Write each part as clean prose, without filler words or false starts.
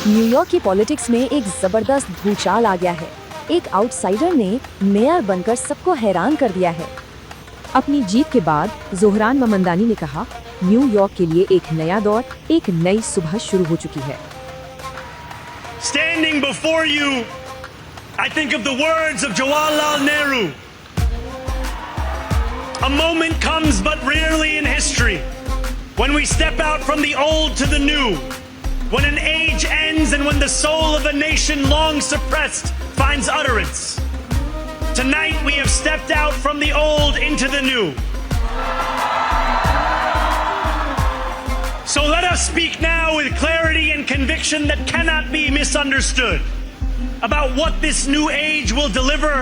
New York की politics में एक जबरदस्त भूचाल आ गया है। एक आउटसाइडर ने मेयर बनकर सबको हैरान कर दिया है। अपनी जीत के बाद ज़ोहरान ममदानी ने कहा, न्यूयॉर्क के लिए एक नया दौर, एक नई सुबह शुरू हो चुकी है। Standing before you, I think of the words of Jawaharlal Nehru. A moment comes but rarely in history when we step out from the old to the new, when an age ends and when the soul of a nation long suppressed finds utterance. Tonight we have stepped out from the old into the new. So let us speak now with clarity and conviction that cannot be misunderstood about what this new age will deliver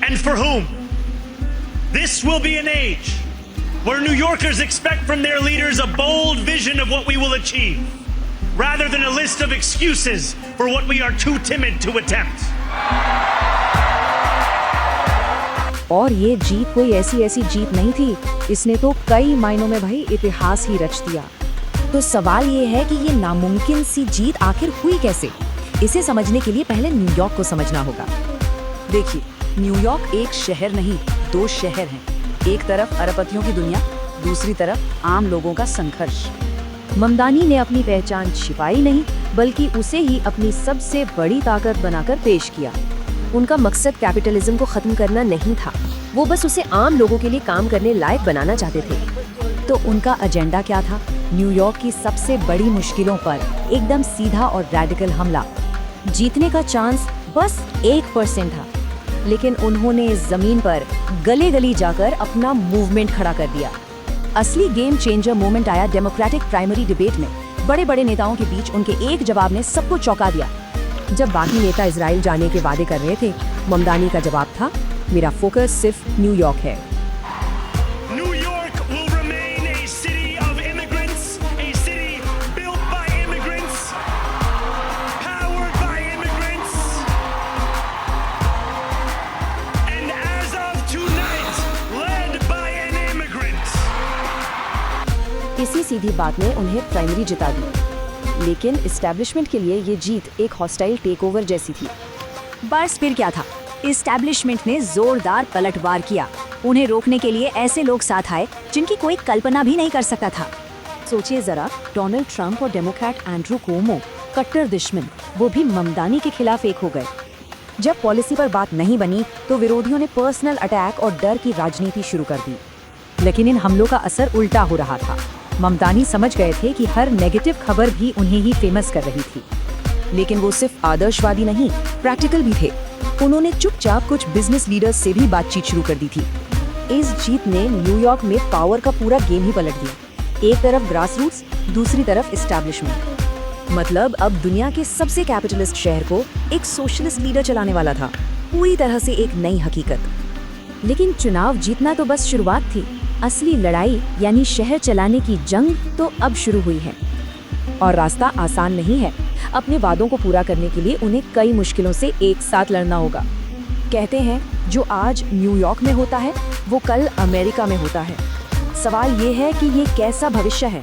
and for whom. This will be an age where New Yorkers expect from their leaders a bold vision of what we will achieve, rather than a list of excuses for what we are too timid to attempt. और ये जीत कोई ऐसी जीत नहीं थी, इसने तो कई मायनों में भाई इतिहास ही रच दिया। तो सवाल ये है कि ये नामुमकिन सी जीत आखिर हुई कैसे? इसे समझने के लिए पहले न्यूयॉर्क को समझना होगा। देखिए, न्यूयॉर्क एक शहर नहीं, दो शहर हैं। एक तरफ अरबपतियों की दुनिया, दूसरी तरफ आम लोगों का संघर्ष। ममदानी ने अपनी पहचान छिपाई नहीं, बल्कि उसे ही अपनी सबसे बड़ी ताकत बनाकर पेश किया। उनका मकसद कैपिटलिज्म को खत्म करना नहीं था, वो बस उसे आम लोगों के लिए काम करने लायक बनाना चाहते थे। तो उनका एजेंडा क्या था? न्यूयॉर्क की सबसे बड़ी मुश्किलों पर एकदम सीधा और रैडिकल हमला। जीतने का चांस बस 1% था, लेकिन उन्होंने इस जमीन पर गली गली जाकर अपना मूवमेंट खड़ा कर दिया। असली गेम चेंजर मोमेंट आया डेमोक्रेटिक प्राइमरी डिबेट में। बड़े बड़े नेताओं के बीच उनके एक जवाब ने सबको चौंका दिया। जब बाकी नेता इजराइल जाने के वादे कर रहे थे, ममदानी का जवाब था, मेरा फोकस सिर्फ न्यूयॉर्क है। इसी सीधी बात ने उन्हें प्राइमरी जिता दी, लेकिन एस्टैब्लिशमेंट के लिए ये जीत एक हॉस्टाइल टेकओवर जैसी थी। बस फिर क्या था? एस्टैब्लिशमेंट ने जोरदार पलटवार किया। उन्हें रोकने के लिए ऐसे लोग साथ आए जिनकी कोई कल्पना भी नहीं कर सकता था। सोचिए जरा, डोनाल्ड ट्रंप और डेमोक्रेट एंड्रू कुओमो, कट्टर दुश्मन, वो भी ममदानी के खिलाफ एक हो गए। जब पॉलिसी पर बात नहीं बनी तो विरोधियों ने पर्सनल अटैक और डर की राजनीति शुरू कर दी। लेकिन इन हमलों का असर उल्टा हो रहा था। ममदानी समझ गए थे कि हर नेगेटिव खबर भी उन्हें ही फेमस कर रही थी। लेकिन वो सिर्फ आदर्शवादी नहीं, प्रैक्टिकल भी थे। उन्होंने चुपचाप कुछ बिजनेस लीडर्स से भी बातचीत शुरू कर दी थी। इस जीत ने न्यूयॉर्क में पावर का पूरा गेम ही पलट दिया। एक तरफ ग्रास रूट्स, दूसरी तरफ एस्टैब्लिशमेंट। मतलब अब दुनिया के सबसे कैपिटलिस्ट शहर को एक सोशलिस्ट लीडर चलाने वाला था। पूरी तरह से एक नई हकीकत। लेकिन चुनाव जीतना तो बस शुरुआत थी। असली लड़ाई यानी शहर चलाने की जंग तो अब शुरू हुई है। और रास्ता आसान नहीं है। अपने वादों को पूरा करने के लिए उन्हें कई मुश्किलों से एक साथ लड़ना होगा। कहते हैं, जो आज न्यूयॉर्क में होता है वो कल अमेरिका में होता है। सवाल ये है कि ये कैसा भविष्य है?